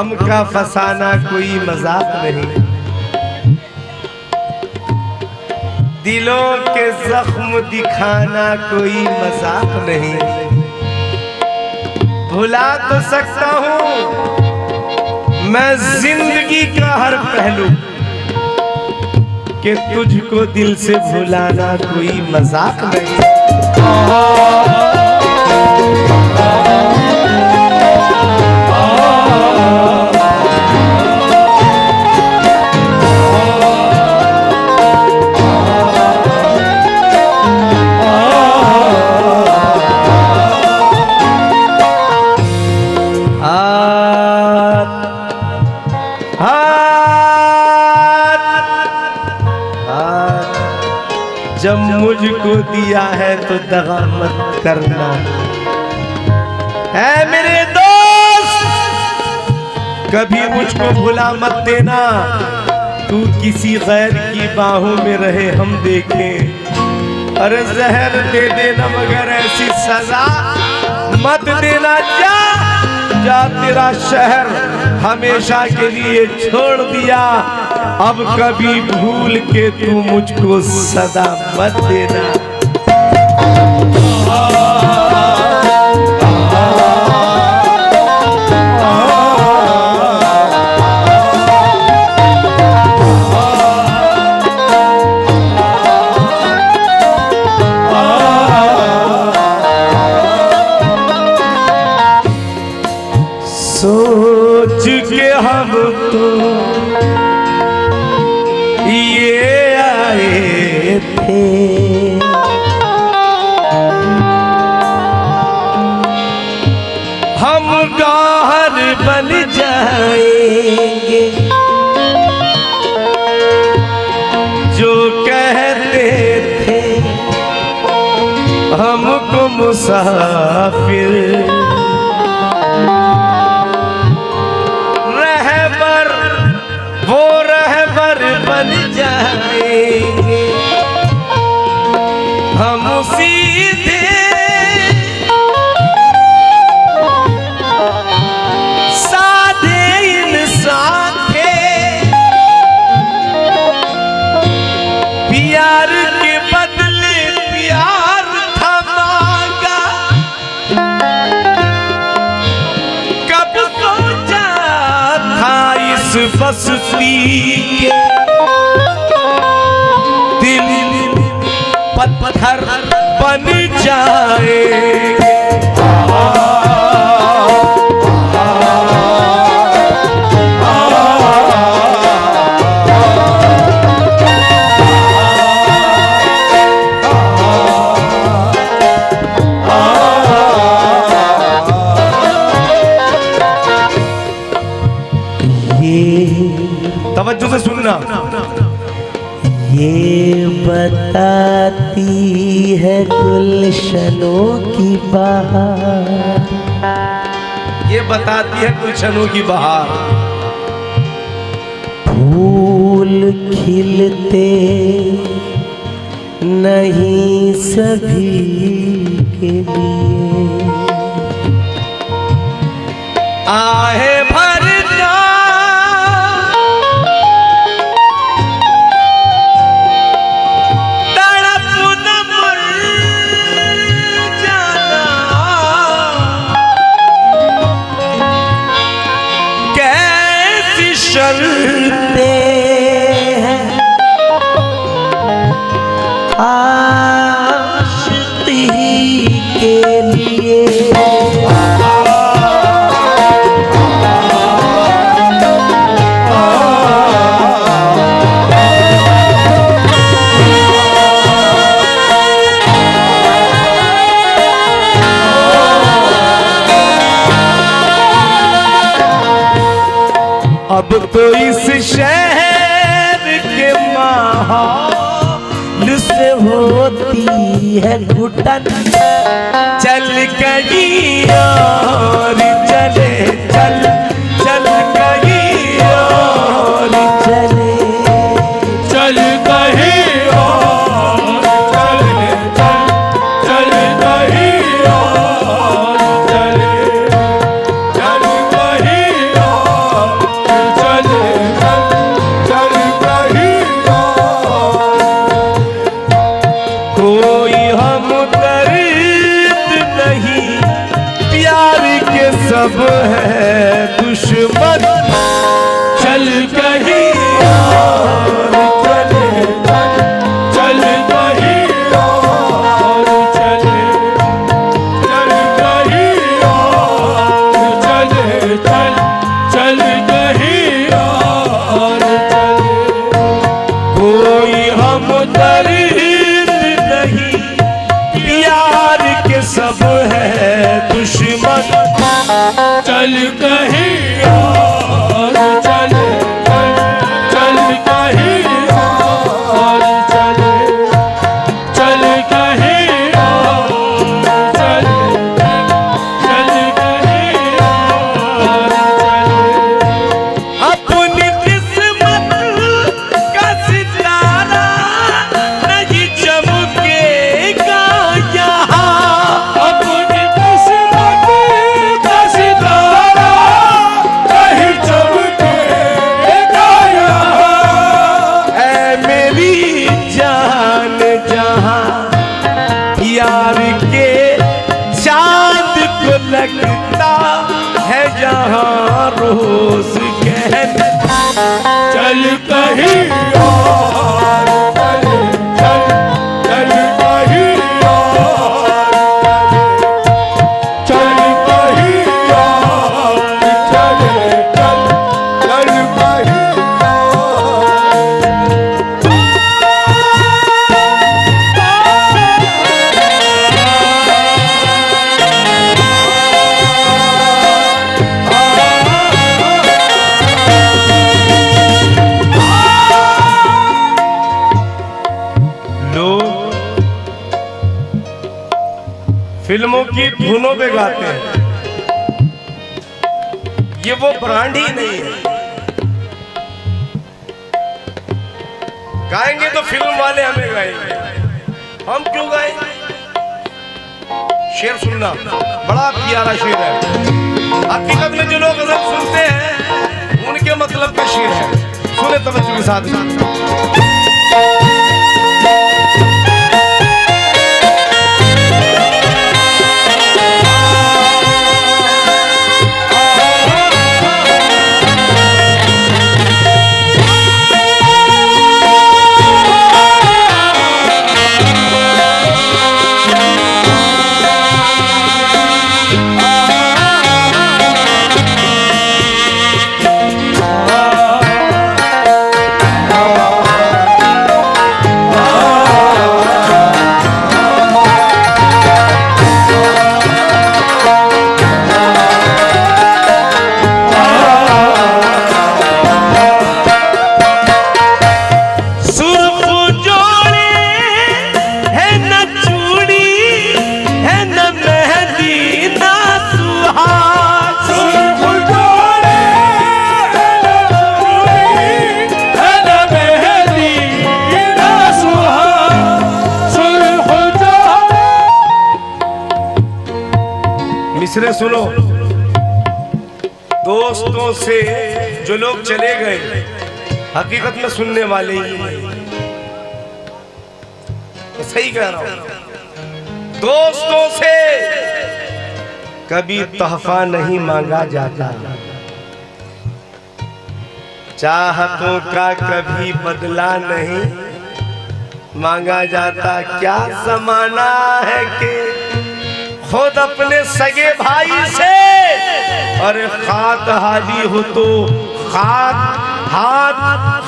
गम का फसाना कोई मजाक नहीं, दिलों के जख्म दिखाना कोई मजाक नहीं। भुला तो सकता हूं मैं जिंदगी का हर पहलू, कि तुझको दिल से भुलाना कोई मजाक नहीं। जब मुझको दिया है तो दगा मत करना है मेरे दोस्त, कभी मुझको भुला मत देना। तू किसी गैर की बाहों में रहे हम देखें, अरे जहर दे देना मगर ऐसी सजा मत देना। जा जा तेरा शहर हमेशा के लिए छोड़ दिया, अब कभी भूल के तू मुझको सदा मत देना। सोच के हम तो ये आए थे, हम गौहर बन जाएंगे, जो कहते थे हमको मुसाफिर, वो रहबर बन जाएंगे, हम सीधे साधे इंसान थे, प्यार के बदले प्यार था मांगा, कब सोचा था इस बस्ती के दिल पत्थर बन जाएंगे। तवज्जो से सुनना, ये बताती है गुलशनों की बहार, ये बताती है गुलशनों की बहार, फूल खिलते नहीं सभी के लिए, आहे भरना चलते हैं आशिकी के लिए, अब तो इस शहर के माहौल से होती है घुटन, चल कहीं और चले, चल चल कहीं और चले, चल कहीं और चले, चल चल कहीं और चले, चल कहीं और कोई हम दर्द नहीं, प्यार के सब है दुश्मन। चल कहीं और चल, चल कहीं और चल, चल कहीं और चल, चल कहीं और चल। अपनी किस्मत का सितारा नहीं चमकेगा यहाँ। अपनी किस्मत का सितारा नहीं चमकेगा यहाँ। ऐ मेरी जान जहाँ यार के चांद को लगता है जहाँ रोज कहना। चल कहीं और चल, चल, चल कहीं और चल, चल कहीं और चल, चल, चल कहीं और। लोग फिल्मों की धुनों पे गाते हैं, ये वो ब्रांड ही नहीं है। गाएंगे तो फिल्म वाले हमें गाएंगे, हम क्यों गाएंगे? शेर सुनना, बड़ा प्यारा शेर है। हकीकत में जो लोग गजल सुनते हैं उनके मतलब का शेर है। सुने तवज्जो के साथ। मिसरे सुनो, दोस्तों से जो लोग चले गए हकीकत में सुनने वाले ही नहीं। तो सही कह रहा हूं, दोस्तों से कभी तोहफा नहीं मांगा जाता, चाहतों का कभी बदला नहीं मांगा जाता। क्या जमाना है कि खुद अपने सगे भाई से अरे खात हाली हो तो हाथ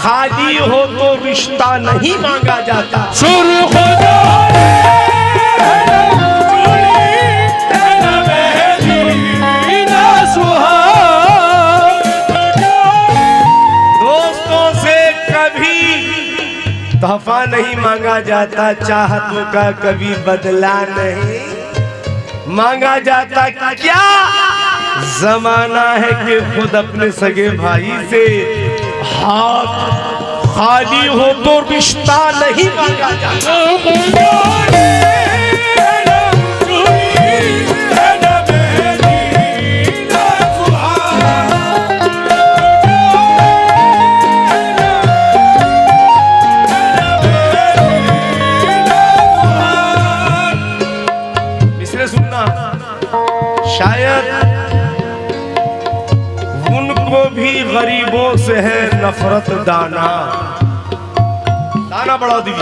खाली हो तो रिश्ता नहीं मांगा जाता। सुर्ख जाने ना मेहंदी ना सुहाग। दोस्तों से कभी तोहफा नहीं मांगा जाता, चाहतों का कभी बदला नहीं मांगा जाता। क्या जमाना है कि खुद अपने सगे भाई से हाथ खाली हो तो रिश्ता नहीं मांगा जाता। इसलिए सुनना, शायद उनको भी गरीबों से है नफरत दाना। दाना बढ़ा दी,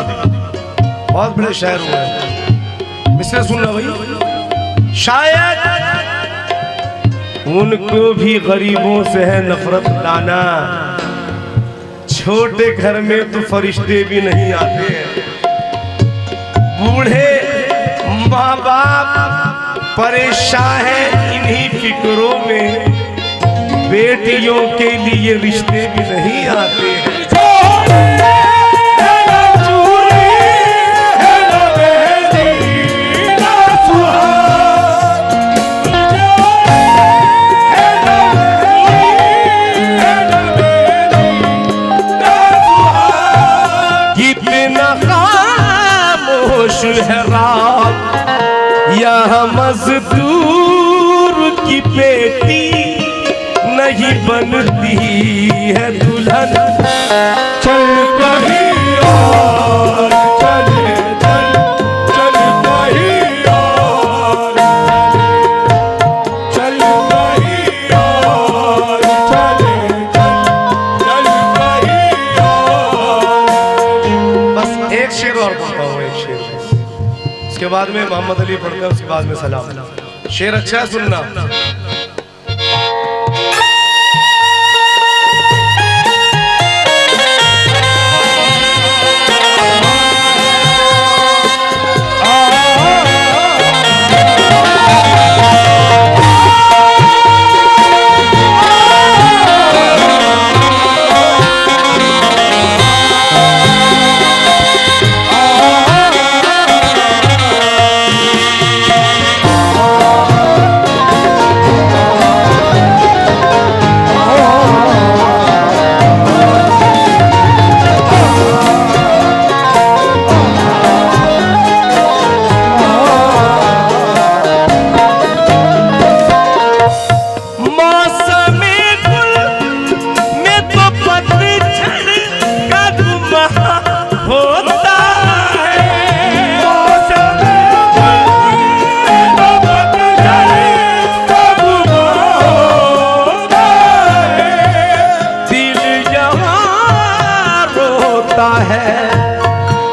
बहुत बड़े शायर हुए। इसलिए सुनना भाई, शायद उनको भी गरीबों से है नफरत दाना। छोटे घर में तो फरिश्ते भी नहीं आते हैं। बूढ़े माँ बाप परेशान हैं इन्हीं फिक्रों में, बेटियों के लिए रिश्ते भी नहीं आते हैं। यहाँ मजदूर की बेटी नहीं बनती है दुल्हन। चल कहीं और चले चल, चल कहीं और चल कहीं और चले चल, चल कहीं और। बस एक शेर और पढ़ता हूँ, एक शेर उसके बाद में मोहम्मद अली पढ़ते हैं, उसके बाद में सलाम। शेर अच्छा है, सुनना।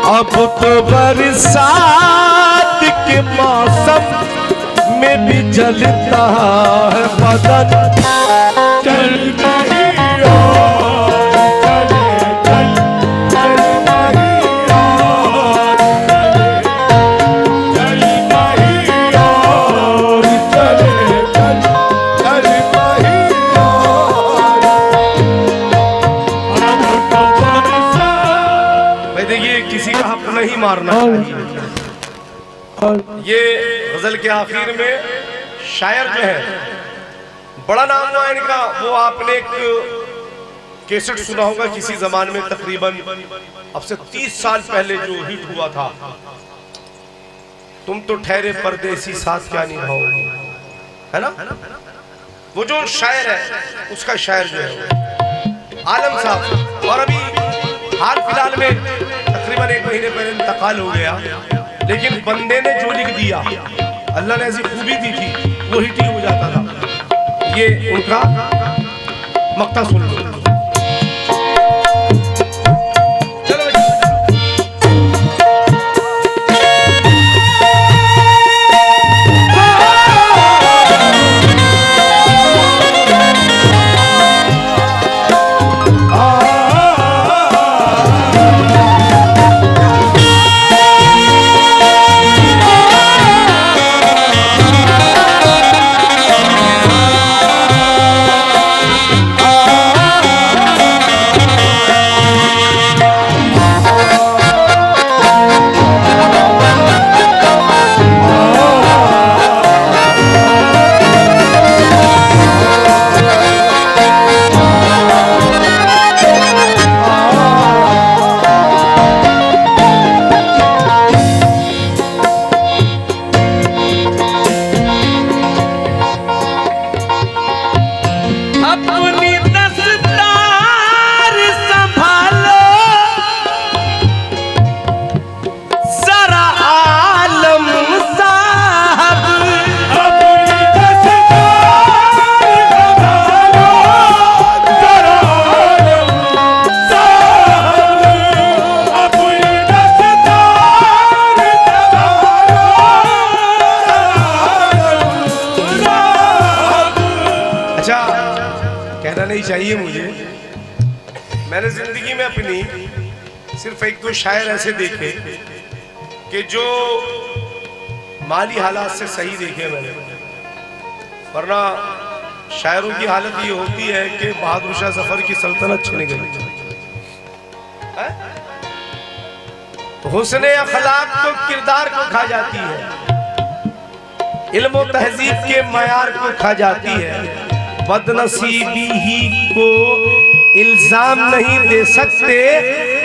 अब तो बरसात के मौसम में भी जलता है बदन। चल कहीं और चले चल, चल कहीं और चले, चल कहीं और चले चल, चल कहीं और। अब तो बरसात। भाई देखिए, किसी का हक नहीं मारना चाहिए। ये गजल के आखिर में शायर जो है, बड़ा नाम हुआ इनका, वो आपने एक कैसेट सुना होगा किसी जमाने में, तकरीबन अब से 30 साल पहले जो हिट हुआ था, तुम तो ठहरे परदेसी साथ क्या निभाओगे, है ना? वो जो शायर है, उसका शायर जो है आलम साहब, और अभी हाल फिलहाल में तकरीबन 1 महीने पहले इंतकाल हो गया, लेकिन बंदे ने जो लिख दिया, अल्लाह ने ऐसी खूबी दी थी, वो हिट ही हो जाता था। ये उनका मक्ता सुन लो। चाहिए मुझे, मैंने जिंदगी में अपनी सिर्फ एक दो शायर ऐसे देखे कि जो माली हालात से सही देखे मैंने, वरना शायरों की हालत ये होती है कि बहादुर शाह जफर की सल्तनत छिन गई। तो हुस्ने अखलाक तो किरदार को खा जाती है, इल्म और तहजीब के मयार को खा जाती है। बदनसीबी ही को इल्जाम नहीं दे सकते,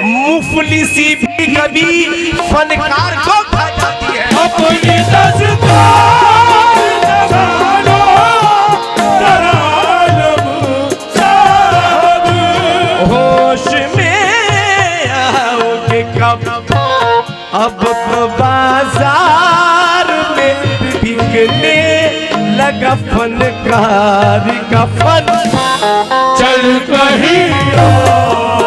मुफलिसी भी कभी फनकार को खा जाती है। अपनी दस्तकार लगालो तरालम साहब, होश में आओगे कब, अब तो बाजार में बिकने लगा फनकार का फन। चल कहीं और